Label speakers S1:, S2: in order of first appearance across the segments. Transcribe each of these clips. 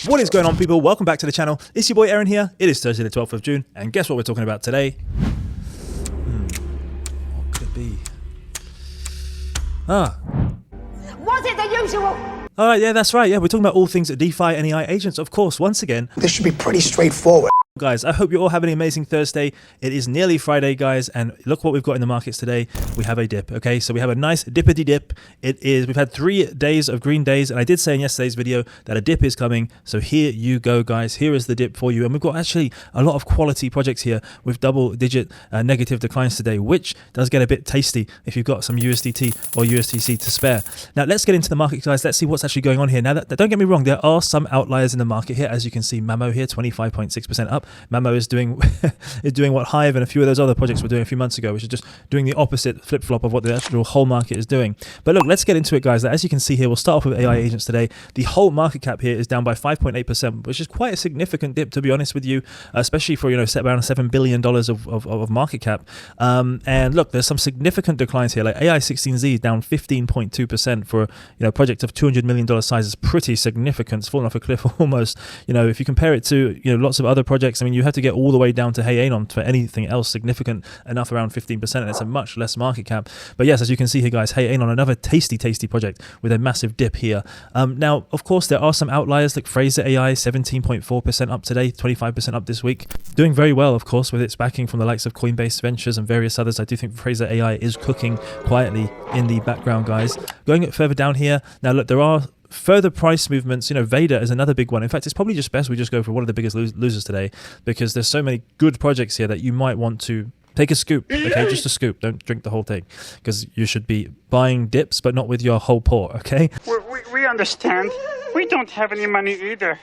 S1: What is going on, people? Welcome back to the channel. It's your boy Aaron here. It is Thursday the 12th of June, and guess what we're talking about today? What could it be?
S2: Was it the usual?
S1: Alright, yeah, that's right. Yeah, we're talking about all things DeFi and AI agents, of course, once again.
S3: This should be pretty straightforward.
S1: Guys, I hope you're all having an amazing Thursday. It is nearly Friday, guys, and look what we've got in the markets today. We have a dip, okay? So we have a nice dippity dip. We've had 3 days of green days, and I did say in yesterday's video that a dip is coming. So here you go, guys. Here is the dip for you. And we've got actually a lot of quality projects here with double-digit negative declines today, which does get a bit tasty if you've got some USDT or USDC to spare. Now, let's get into the market, guys. Let's see what's actually going on here. Now, don't get me wrong. There are some outliers in the market here. As you can see, Mamo here, 25.6% up. Mamo is doing what Hive and a few of those other projects were doing a few months ago, which is just doing the opposite flip-flop of what the actual whole market is doing. But look, let's get into it, guys. As you can see here, we'll start off with AI agents today. The whole market cap here is down by 5.8%, which is quite a significant dip, to be honest with you, especially for, around $7 billion of market cap. And look, there's some significant declines here. Like AI16Z down 15.2% for a project of $200 million size is pretty significant. It's fallen off a cliff almost. If you compare it to lots of other projects, I mean, you have to get all the way down to Hey-Anon for anything else significant enough, around 15%, and it's a much less market cap. But yes, as you can see here, guys, Hey-Anon, another tasty project with a massive dip here. Now, of course, there are some outliers like Fraser AI, 17.4% up today, 25% up this week. Doing very well, of course, with its backing from the likes of Coinbase Ventures and various others. I do think Fraser AI is cooking quietly in the background, guys. Going further down here, now look, there are further price movements. Veda is another big one. In fact, it's probably just best we just go for one of the biggest losers today, because there's so many good projects here that you might want to take a scoop, okay? Just a scoop. Don't drink the whole thing, because you should be buying dips, but not with your whole pour, okay?
S4: We understand. We don't have any money either.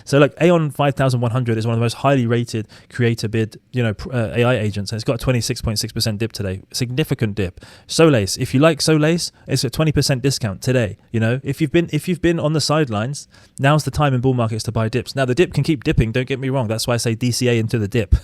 S1: So like Aeon 5100 is one of the most highly rated creator bid, AI agents, and it's got a 26.6% dip today. Significant dip. Solace, if you like Solace, it's a 20% discount today. If you've been on the sidelines, now's the time in bull markets to buy dips. Now the dip can keep dipping, don't get me wrong. That's why I say DCA into the dip.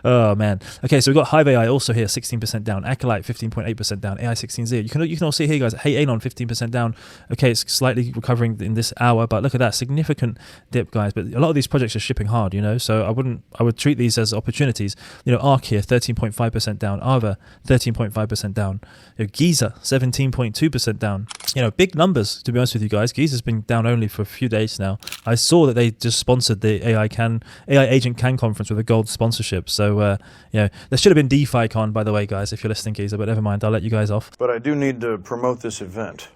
S1: Oh man. Okay, so we've got Hive AI also here, 16% down. Acolyte 15.8% down. AI16Z. You can all see here, guys. Hey Anon 15% down. Okay, it's slightly recovering in this hour, but look at that significant dip, guys. But a lot of these projects are shipping hard, so I would treat these as opportunities. ARC here 13.5% down, AVA 13.5% down, Giza 17.2% down. Big numbers, to be honest with you guys. Giza's been down only for a few days now. I saw that they just sponsored the AI Agent Can conference with a gold sponsorship. So there should have been DeFi Con, by the way, guys, if you're listening, Giza, but never mind, I'll let you guys off.
S3: But I do need to promote this event.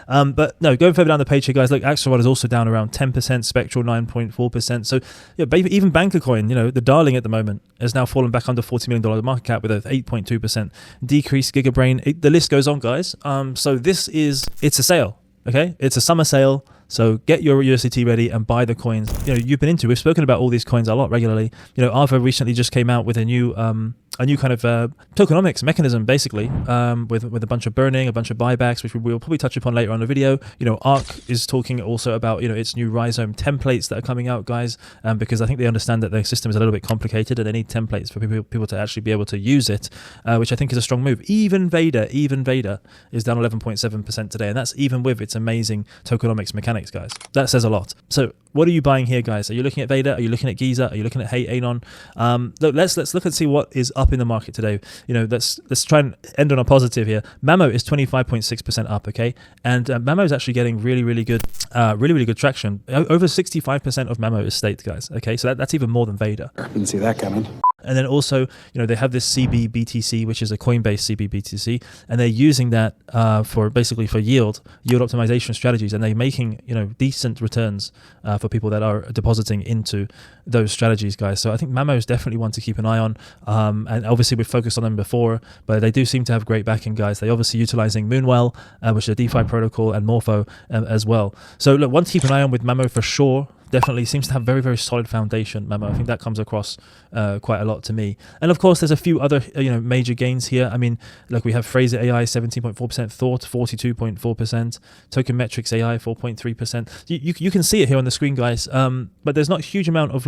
S1: But no, going further down the page here, guys, look, Axelrod is also down around 10%, Spectral 9.4%. So even Bankercoin, the darling at the moment, has now fallen back under $40 million market cap with a 8.2% decrease. Gigabrain, the list goes on, guys. So it's a sale, okay? It's a summer sale. So get your USDT ready and buy the coins. We've spoken about all these coins a lot regularly. AVA recently just came out with a new kind of tokenomics mechanism, basically, with a bunch of burning, a bunch of buybacks, which we'll probably touch upon later on the video. ARC is talking also about its new rhizome templates that are coming out, guys, because I think they understand that their system is a little bit complicated and they need templates for people to actually be able to use it, which I think is a strong move. Even Veda is down 11.7% today, and that's even with its amazing tokenomics mechanics, guys. That says a lot. So what are you buying here, guys? Are you looking at Veda? Are you looking at Giza? Are you looking at Hey-Anon? Look, let's look and see what is up in the market today. Let's try and end on a positive here. Mamo is 25.6% up, okay? And Mamo is actually getting really good traction. Over 65% of Mamo is staked, guys, okay? So that's even more than Veda.
S3: Didn't see that coming.
S1: And then also, they have this CBBTC, which is a Coinbase CBBTC, and they're using that for yield optimization strategies, and they're making decent returns for people that are depositing into those strategies, guys. So I think Mamo is definitely one to keep an eye on. And obviously we've focused on them before, but they do seem to have great backing, guys. They're obviously utilizing Moonwell, which is a DeFi protocol, and Morpho as well. So look, one to keep an eye on with Mamo for sure. Definitely seems to have very, very solid foundation, Mamo. I think that comes across quite a lot to me. And of course, there's a few other major gains here. I mean, look, we have Fraser AI 17.4%, Thought 42.4%, Tokenmetrics AI 4.3%. You can see it here on the screen, guys. But there's not a huge amount of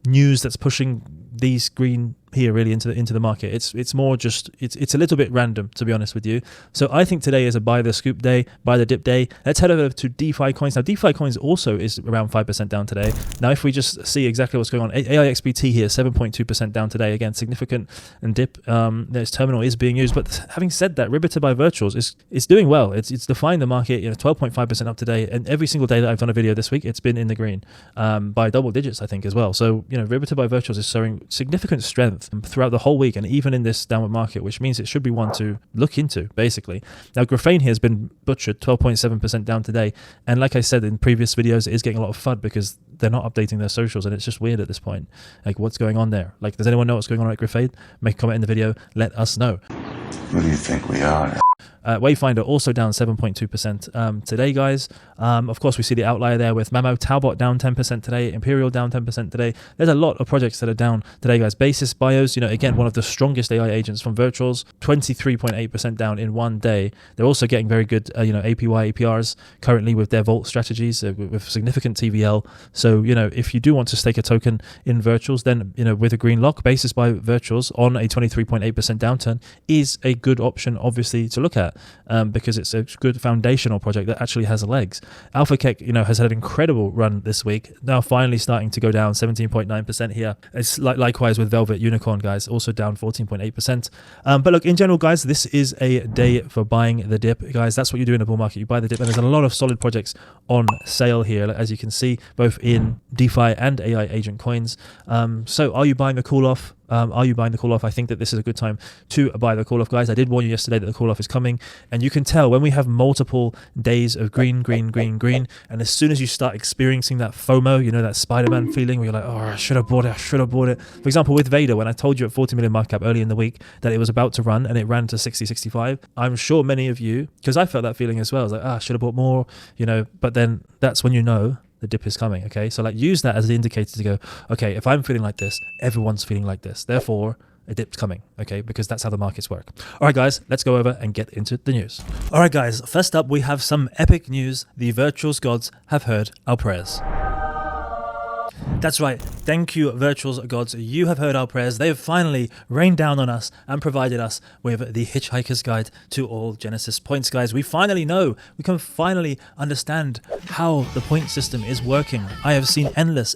S1: news that's pushing these green here really into the market. It's more just it's a little bit random, to be honest with you. So I think today is a buy the scoop day, buy the dip day. Let's head over to DeFi coins. Now DeFi coins also is around 5% down today. Now if we just see exactly what's going on, AIXBT here 7.2% down today, again significant and dip. This terminal is being used, but having said that, Riveter by Virtuals is doing well. It's defined the market, 12.5% up today, and every single day that I've done a video this week, it's been in the green by double digits, I think, as well. So Riveter by Virtuals is showing significant strength throughout the whole week and even in this downward market, which means it should be one to look into, basically. Now Graphane here has been butchered, 12.7% down today, and like I said in previous videos, it is getting a lot of FUD because they're not updating their socials, and it's just weird at this point. Like, what's going on there? Like, does anyone know what's going on at Graphane? Make a comment in the video, let us know.
S5: Who do you think we are?
S1: Wayfinder also down 7.2% today, guys. Of course, we see the outlier there with Mamo Talbot down 10% today, Imperial down 10% today. There's a lot of projects that are down today, guys. Basis Bios, again, one of the strongest AI agents from Virtuals, 23.8% down in one day. They're also getting very good, APY, APRs currently with their Vault strategies with significant TVL. So, if you do want to stake a token in Virtuals, then, with a green lock, Basis by Virtuals on a 23.8% downturn is a good option, obviously, to look at. Because it's a good foundational project that actually has legs. Alpha Keck, has had an incredible run this week. Now finally starting to go down 17.9% here. It's likewise with Velvet Unicorn, guys, also down 14.8%. But look, in general, guys, this is a day for buying the dip, guys. That's what you do in a bull market. You buy the dip, and there's a lot of solid projects on sale here, as you can see, both in DeFi and AI agent coins. So are you buying a cool off? Are you buying the call off? I think that this is a good time to buy the call off, guys. I did warn you yesterday that the call off is coming, and you can tell when we have multiple days of green, and as soon as you start experiencing that FOMO, that Spider-Man feeling where you're like, oh, I should have bought it. For example, with Vader, when I told you at 40 million market cap early in the week that it was about to run and it ran to 60, 65, I'm sure many of you, because I felt that feeling as well. I was like, I should have bought more, but then that's when the dip is coming. Okay, so use that as the indicator to go, okay, if I'm feeling like this, everyone's feeling like this, therefore a dip's coming. Okay, because that's how the markets work. All right, guys, let's go over and get into the news. All right, guys, first up we have some epic news. The Virtuals gods have heard our prayers. That's right. Thank you, Virtuals gods. You have heard our prayers. They have finally rained down on us and provided us with the Hitchhiker's Guide to all Genesis points, guys. We finally know. We can finally understand how the point system is working. I have seen endless,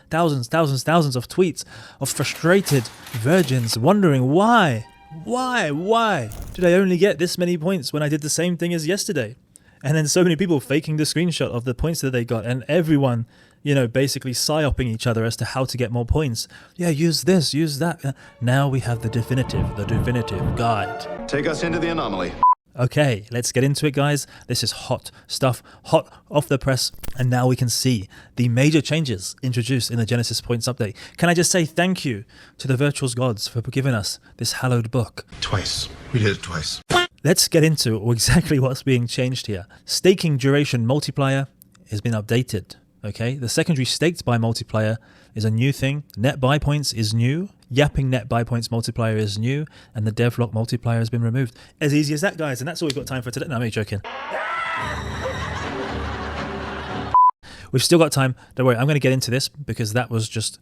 S1: thousands of tweets of frustrated virgins wondering why did I only get this many points when I did the same thing as yesterday? And then so many people faking the screenshot of the points that they got, and everyone basically psyoping each other as to how to get more points. Yeah, use this, use that. Now we have the definitive guide.
S6: Take us into the anomaly.
S1: Okay, let's get into it, guys. This is hot stuff, hot off the press, and now we can see the major changes introduced in the Genesis Points update. Can I just say thank you to the Virtuals gods for giving us this hallowed book?
S5: Twice. We did it twice.
S1: Let's get into exactly what's being changed here. Staking duration multiplier has been updated. Okay, the secondary staked buy multiplier is a new thing. Net buy points is new. Yapping net buy points multiplier is new, and the devlock multiplier has been removed. As easy as that, guys, and that's all we've got time for today. No, I'm only joking. We've still got time. Don't worry, I'm going to get into this because that was just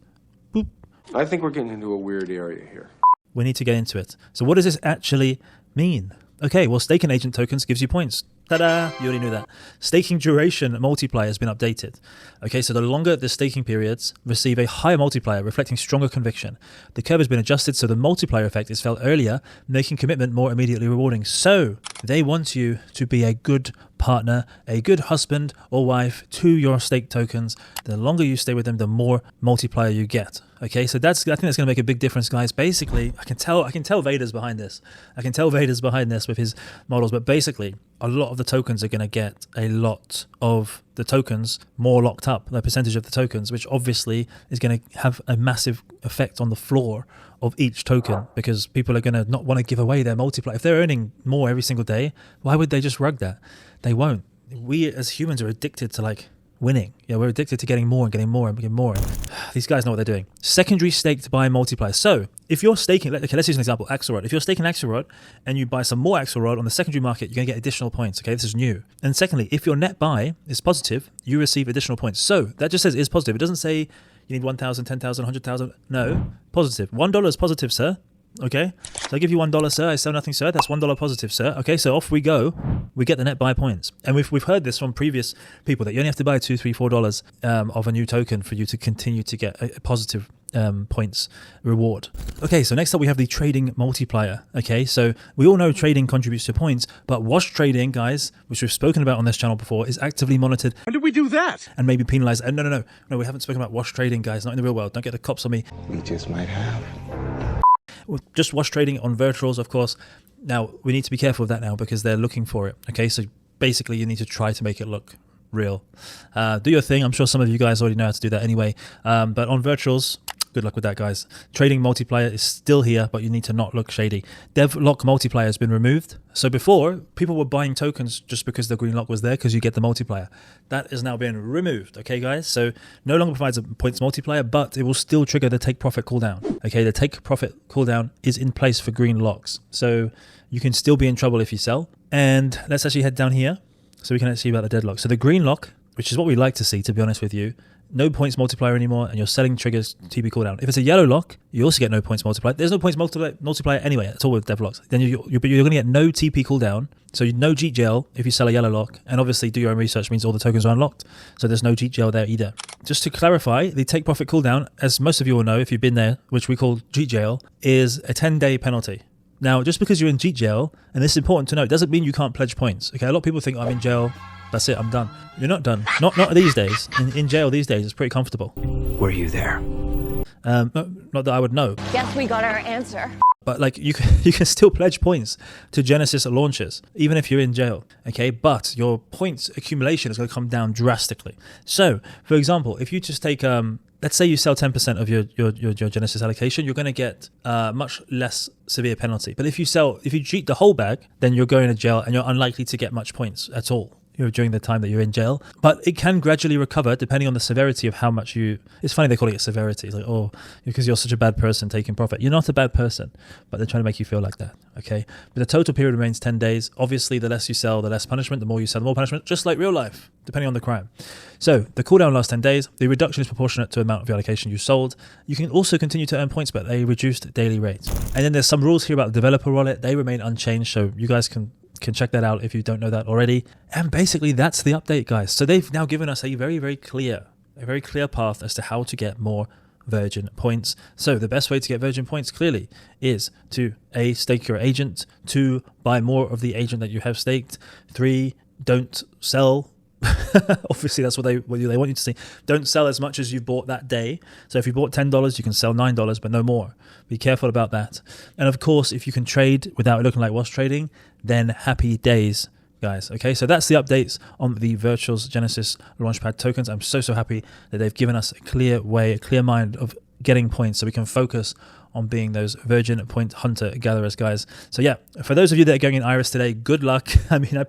S1: boop.
S7: I think we're getting into a weird area here.
S1: We need to get into it. So what does this actually mean? Okay, well, staking agent tokens gives you points. Ta-da! You already knew that. Staking duration multiplier has been updated. Okay, so the longer the staking periods receive a higher multiplier, reflecting stronger conviction. The curve has been adjusted so the multiplier effect is felt earlier, making commitment more immediately rewarding. So they want you to be a good partner, a good husband or wife to your stake tokens. The longer you stay with them, the more multiplier you get. Okay, so I think that's going to make a big difference, guys. Basically, I can tell Vader's behind this. I can tell Vader's behind this with his models, but basically, a lot of the tokens are going to get a lot of the tokens more locked up, the percentage of the tokens, which obviously is going to have a massive effect on the floor of each token, because people are going to not want to give away their multiplier. If they're earning more every single day, why would they just rug that? They won't. We as humans are addicted to winning. Yeah, we're addicted to getting more and getting more and getting more. These guys know what they're doing. Secondary staked buy multiplier. So if you're staking, okay, let's use an example, Axelrod. If you're staking Axelrod and you buy some more Axelrod on the secondary market, you're going to get additional points. Okay, this is new. And secondly, if your net buy is positive, you receive additional points. So that just says is positive. It doesn't say You need 1,000, 10,000, 100,000. No, positive. $1 is positive, sir. Okay, so I give you $1, sir. I sell nothing, sir. That's $1 positive, sir. Okay, so off we go. We get the net buy points, and we've heard this from previous people that you only have to buy $2, $3, $4 of a new token for you to continue to get a positive points reward. Okay, so next up we have the trading multiplier. Okay, so we all know trading contributes to points, but wash trading, guys, which we've spoken about on this channel before, is actively monitored.
S6: When did we do that?
S1: And maybe penalized. And no, we haven't spoken about wash trading, guys. Not in the real world. Don't get the cops on me.
S5: We just might have.
S1: Just wash trading on virtuals, of course. Now, we need to be careful of that now because they're looking for it. Okay, so basically you need to try to make it look real. Do your thing. I'm sure some of you guys already know how to do that anyway. But on virtuals, good luck with that, guys. Trading multiplier is still here, but you need to not look shady. Dev lock multiplier has been removed. So before, people were buying tokens just because the green lock was there because you get the multiplier. That is now being removed, okay, guys? So no longer provides a points multiplier, but it will still trigger the take profit cooldown. Okay, the take profit cooldown is in place for green locks. So you can still be in trouble if you sell. And let's actually head down here so we can see about the deadlock. So the green lock, which is what we like to see, to be honest with you, no points multiplier anymore, and your selling triggers TP cooldown. If it's a yellow lock, you also get no points multiplier. There's no points multiplier anyway. It's all with dev locks. Then you're going to get no TP cooldown, so no cheat gel if you sell a yellow lock. And obviously, do your own research means all the tokens are unlocked, so there's no cheat gel there either. Just to clarify, the take profit cooldown, as most of you will know if you've been there, which we call cheat gel, is a 10-day penalty. Now, just because you're in cheat jail, and this is important to note, doesn't mean you can't pledge points. Okay, a lot of people think I'm in jail. That's it, I'm done. You're not done. Not these days. In jail these days, it's pretty comfortable.
S3: Were you there?
S1: Not that I would know.
S2: Guess we got our answer.
S1: But like you can still pledge points to Genesis launches, even if you're in jail. Okay, but your points accumulation is going to come down drastically. So, for example, if you just take let's say you sell 10% of your Genesis allocation, you're going to get much less severe penalty. But if you cheat the whole bag, then you're going to jail and you're unlikely to get much points at all during the time that you're in jail. But it can gradually recover depending on the severity of how much you... It's funny they call it severity. It's like, oh, because you're such a bad person taking profit. You're not a bad person, but they're trying to make you feel like that, okay? But the total period remains 10 days. Obviously, the less you sell, the less punishment. The more you sell, the more punishment, just like real life, depending on the crime. So the cooldown lasts 10 days. The reduction is proportionate to the amount of your allocation you sold. You can also continue to earn points, but a reduced daily rate. And then there's some rules here about the developer wallet. They remain unchanged, so you guys can check that out if you don't know that already. And basically that's the update, guys. So they've now given us a very, very clear path as to how to get more Virgin points. So the best way to get Virgin points clearly is to A, stake your agent, 2, buy more of the agent that you have staked, 3, don't sell. Obviously that's what they want you to see. Don't sell as much as you bought that day. So if you bought $10, you can sell $9, but no more. Be careful about that. And of course, if you can trade without looking like wash trading, then happy days, guys. Okay, so that's the updates on the Virtuals Genesis Launchpad tokens. I'm so happy that they've given us a clear way, a clear mind of getting points so we can focus on being those Virgin point hunter gatherers, guys. So yeah, for those of you that are going in I.R.I.S today, good luck. I mean,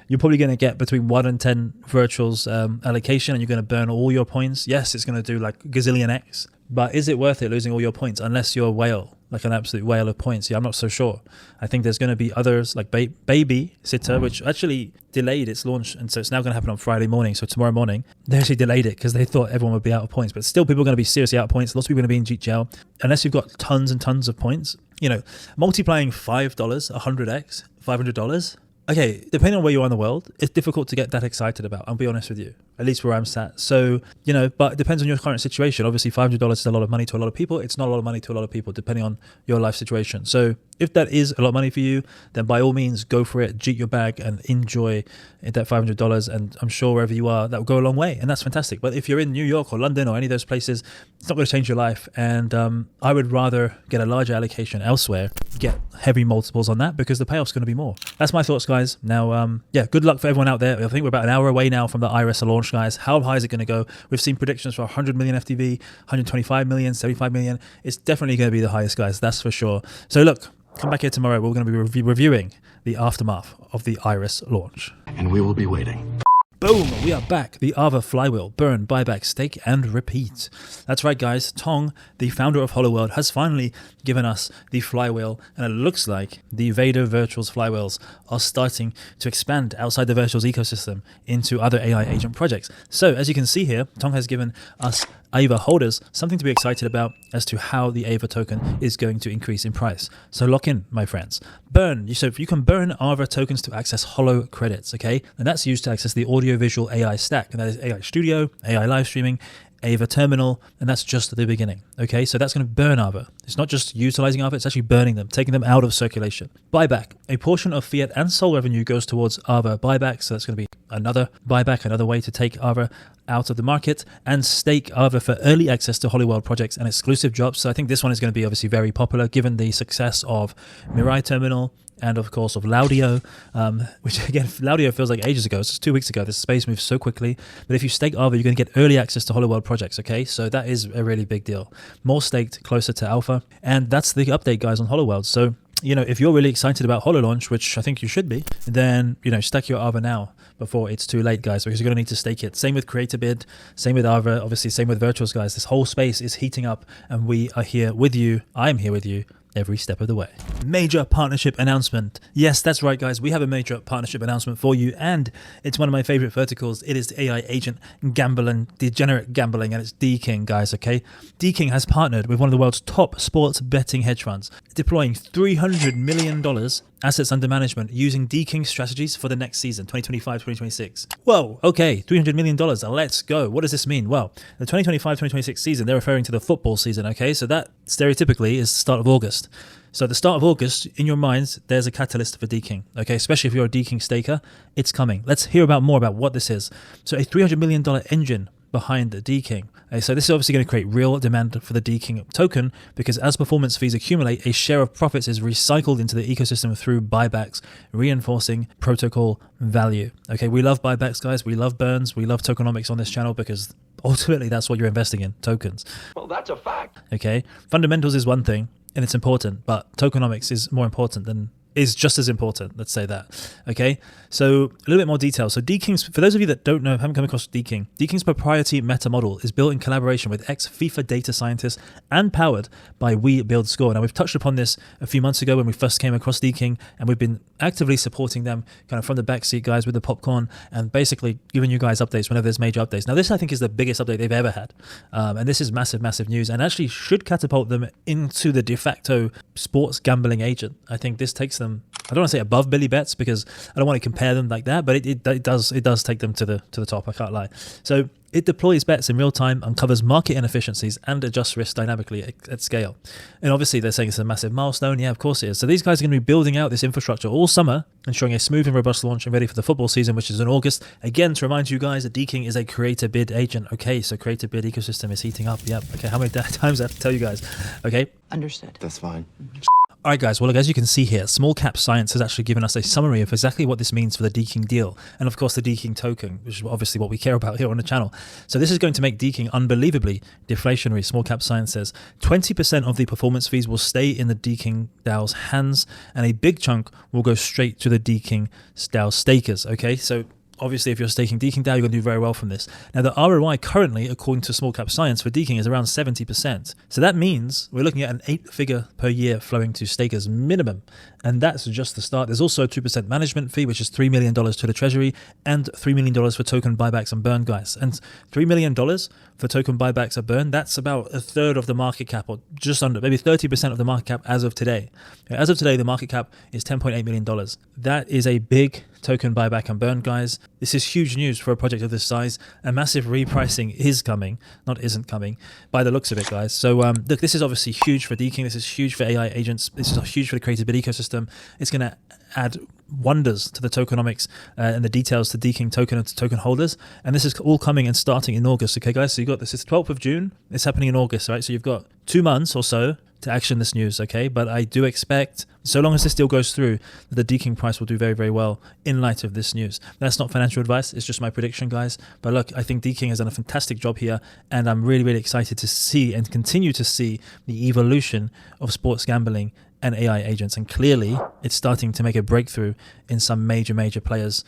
S1: you're probably going to get between 1 and 10 virtuals allocation, and you're going to burn all your points. Yes, it's going to do like gazillion X, but is it worth it losing all your points unless you're a whale, like an absolute whale of points? Yeah, I'm not so sure. I think there's going to be others like Baby Sitter, which actually delayed its launch, and so it's now going to happen on Friday morning. So tomorrow morning, they actually delayed it because they thought everyone would be out of points, but still people are going to be seriously out of points. Lots of people are going to be in cheat jail unless you've got tons and tons of points. You know, multiplying $5, 100x, $500. Okay, depending on where you are in the world, it's difficult to get that excited about. I'll be honest with you, at least where I'm sat. So, you know, but it depends on your current situation. Obviously, $500 is a lot of money to a lot of people. It's not a lot of money to a lot of people, depending on your life situation. So if that is a lot of money for you, then by all means, go for it, cheat your bag and enjoy that $500. And I'm sure wherever you are, that will go a long way. And that's fantastic. But if you're in New York or London or any of those places, it's not going to change your life. And I would rather get a larger allocation elsewhere, get heavy multiples on that, because the payoff's going to be more. That's my thoughts, guys. Now, yeah, good luck for everyone out there. I think we're about an hour away now from the I.R.I.S launch, guys. How high is it going to go? We've seen predictions for 100 million FTV, 125 million, 75 million. It's definitely going to be the highest, guys. That's for sure. So look, come back here tomorrow. We're going to be reviewing the aftermath of the I.R.I.S launch.
S3: And we will be waiting.
S1: Boom, we are back. The AVA Flywheel, burn, buyback, stake, and repeat. That's right, guys. Tong, the founder of Holoworld, has finally given us the flywheel, and it looks like the Vader Virtuals flywheels are starting to expand outside the Virtuals ecosystem into other AI agent projects. So, as you can see here, Tong has given us AVA holders something to be excited about as to how the AVA token is going to increase in price. So lock in, my friends. Burn. So if you can burn AVA tokens to access Holo credits, okay? And that's used to access the audiovisual AI stack. And that is AI Studio, AI live streaming, AVA Terminal, and that's just the beginning. Okay, so that's going to burn AVA. It's not just utilizing AVA, it's actually burning them, taking them out of circulation. Buyback. A portion of fiat and SOL revenue goes towards AVA buyback, so that's going to be another buyback, another way to take AVA out of the market, and stake AVA for early access to Holoworld projects and exclusive drops. So I think this one is going to be obviously very popular given the success of Mirai Terminal, and of course of Laudio, which again, Laudio feels like ages ago. It's just 2 weeks ago. This space moves so quickly. But if you stake AVA, you're going to get early access to Holoworld projects, okay? So that is a really big deal. More staked, closer to alpha. And that's the update, guys, on Holoworld. So, you know, if you're really excited about Holo Launch, which I think you should be, then, you know, stack your AVA now before it's too late, guys, because you're going to need to stake it. Same with CreatorBid, same with AVA, obviously, same with Virtuals, guys. This whole space is heating up, and we are here with you. I'm here with you every step of the way. Major partnership announcement. Yes, that's right, guys. We have a major partnership announcement for you, and it's one of my favorite verticals. It is the AI agent gambling, degenerate gambling, and it's Dking, guys, okay? Dking has partnered with one of the world's top sports betting hedge funds, deploying $300 million assets under management using Dking strategies for the next season, 2025-2026. Whoa, okay, $300 million, let's go. What does this mean? Well, the 2025-2026 season, they're referring to the football season, okay? So that stereotypically is the start of August. So at the start of August, in your minds, there's a catalyst for Dking, okay? Especially if you're a Dking staker, it's coming. Let's hear more about what this is. So a $300 million engine behind the Dking. So this is obviously going to create real demand for the Dking token, because as performance fees accumulate, a share of profits is recycled into the ecosystem through buybacks, reinforcing protocol value. Okay, we love buybacks, guys. We love burns. We love tokenomics on this channel because ultimately that's what you're investing in, tokens.
S3: Well, that's a fact.
S1: Okay, fundamentals is one thing and it's important, but tokenomics is more important than is just as important, let's say that. Okay, so a little bit more detail. So Dking's, for those of you that don't know, haven't come across Dking, Dking's proprietary meta model is built in collaboration with ex-FIFA data scientists and powered by We Build Score. Now, we've touched upon this a few months ago when we first came across Dking, and we've been actively supporting them kind of from the backseat, guys, with the popcorn, and basically giving you guys updates whenever there's major updates. Now, this I think is the biggest update they've ever had, and this is massive, massive news, and actually should catapult them into the de facto sports gambling agent. I think this takes them, I don't want to say above Billy Betts because I don't want to compare them like that, but it does take them to the top, I can't lie. So it deploys bets in real time, uncovers market inefficiencies, and adjusts risk dynamically at scale. And obviously they're saying it's a massive milestone. Yeah, of course it is. So these guys are going to be building out this infrastructure all summer, ensuring a smooth and robust launch and ready for the football season, which is in August. Again, to remind you guys that Dking is a CreatorBid agent. Okay, so CreatorBid ecosystem is heating up. Yep. Okay, how many times I have to tell you guys? Okay.
S6: Understood.
S3: That's fine.
S1: All right, guys, well, as you can see here, Small Cap Science has actually given us a summary of exactly what this means for the Dking deal. And of course, the Dking token, which is obviously what we care about here on the channel. So this is going to make Dking unbelievably deflationary. Small Cap Science says 20% of the performance fees will stay in the Dking DAO's hands, and a big chunk will go straight to the Dking DAO stakers. Okay, so obviously, if you're staking Dking DAO, you're going to do very well from this. Now, the ROI currently, according to Small Cap Science for Dking, is around 70%. So that means we're looking at an 8-figure per year flowing to stakers minimum. And that's just the start. There's also a 2% management fee, which is $3 million to the treasury, and $3 million for token buybacks and burn, guys. And $3 million for token buybacks and burn, that's about a third of the market cap, or just under, maybe 30% of the market cap as of today. As of today, the market cap is $10.8 million. That is a big token buyback and burn, guys. This is huge news for a project of this size. A massive repricing is coming, not isn't coming, by the looks of it, guys. So look, this is obviously huge for Dking. This is huge for AI agents. This is huge for the CreatorBid ecosystem. It's going to add wonders to the tokenomics and the details to Dking token and to token holders. And this is all coming and starting in August. Okay, guys, so you've got this. It's 12th of June. It's happening in August, right? So you've got 2 months or so to action this news, okay? But I do expect, so long as this deal goes through, the Dking price will do very, very well in light of this news. That's not financial advice. It's just my prediction, guys. But look, I think Dking has done a fantastic job here, and I'm really, really excited to see and continue to see the evolution of sports gambling and AI agents. And clearly, it's starting to make a breakthrough in some major, major players'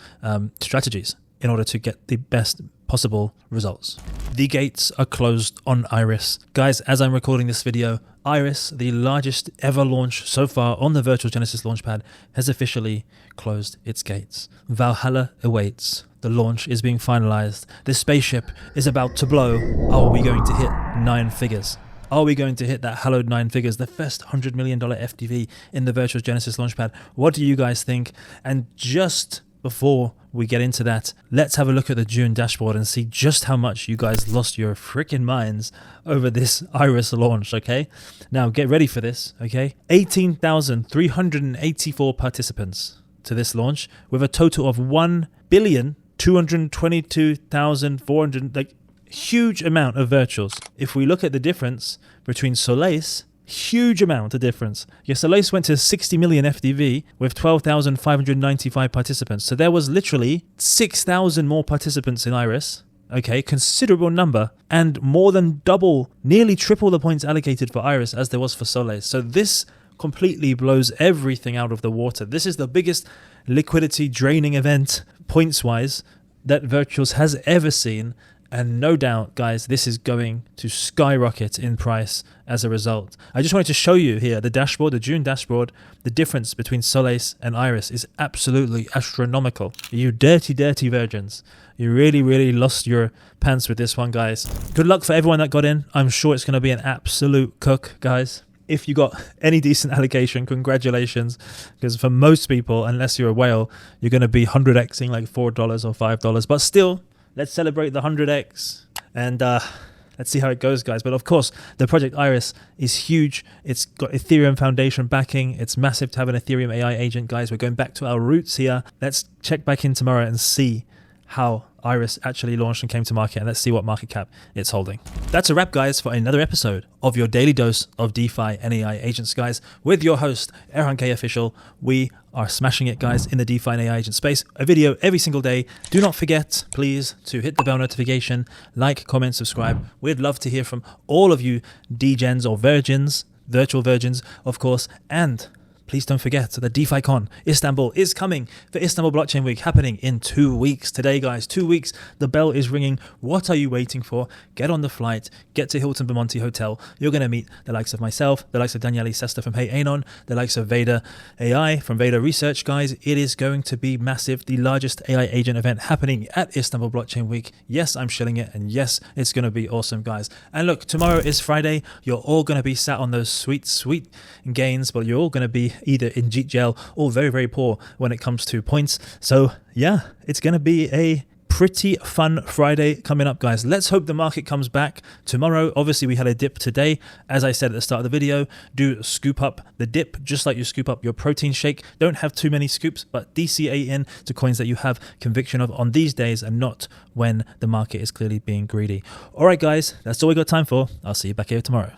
S1: strategies in order to get the best possible results. The gates are closed on I.R.I.S. Guys, as I'm recording this video, I.R.I.S, the largest ever launch so far on the Virtual Genesis Launchpad, has officially closed its gates. Valhalla awaits. The launch is being finalized. This spaceship is about to blow. Are we going to hit 9 figures? Are we going to hit that hallowed 9 figures, the first $100 million FTV in the Virtual Genesis Launchpad? What do you guys think? And just before we get into that, let's have a look at the June dashboard and see just how much you guys lost your freaking minds over this I.R.I.S launch, okay? Now, get ready for this, okay? 18,384 participants to this launch with a total of 1,222,400, like, huge amount of virtuals. If we look at the difference between Solace, huge amount of difference. Yeah, Solace went to 60 million FDV with 12,595 participants. So there was literally 6,000 more participants in I.R.I.S. Okay, considerable number, and more than double, nearly triple the points allocated for I.R.I.S as there was for Solace. So this completely blows everything out of the water. This is the biggest liquidity draining event, points-wise, that Virtuals has ever seen. And no doubt, guys, this is going to skyrocket in price as a result. I just wanted to show you here the dashboard, the June dashboard. The difference between Solace and I.R.I.S is absolutely astronomical. You dirty, dirty virgins. You really, really lost your pants with this one, guys. Good luck for everyone that got in. I'm sure it's going to be an absolute cook, guys. If you got any decent allocation, congratulations. Because for most people, unless you're a whale, you're going to be 100xing like $4 or $5. But still, let's celebrate the 100x and let's see how it goes, guys. But of course, the project I.R.I.S is huge. It's got Ethereum Foundation backing. It's massive to have an Ethereum AI agent, guys. We're going back to our roots here. Let's check back in tomorrow and see how I.R.I.S actually launched and came to market, and let's see what market cap it's holding. That's a wrap, guys, for another episode of your daily dose of DeFi and AI agents, guys, with your host, Erhan K Official. We are smashing it, guys, in the DeFi and AI agent space. A video every single day. Do not forget, please, to hit the bell notification, like, comment, subscribe. We'd love to hear from all of you degens or virgins, virtual virgins, of course, and please don't forget that DeFiCon Istanbul is coming for Istanbul Blockchain Week, happening in 2 weeks today, guys. 2 weeks. The bell is ringing. What are you waiting for? Get on the flight. Get to Hilton Bomonti Hotel. You're going to meet the likes of myself, the likes of Daniele Sesta from Hey Anon, the likes of Veda AI from Veda Research, guys. It is going to be massive. The largest AI agent event happening at Istanbul Blockchain Week. Yes, I'm shilling it. And yes, it's going to be awesome, guys. And look, tomorrow is Friday. You're all going to be sat on those sweet, sweet gains, but you're all going to be either in Jeet Gel or very, very poor when it comes to points. So yeah, it's going to be a pretty fun Friday coming up, guys. Let's hope the market comes back tomorrow. Obviously, we had a dip today. As I said at the start of the video, do scoop up the dip just like you scoop up your protein shake. Don't have too many scoops, but DCA in to coins that you have conviction of on these days and not when the market is clearly being greedy. All right, guys, that's all we got time for. I'll see you back here tomorrow.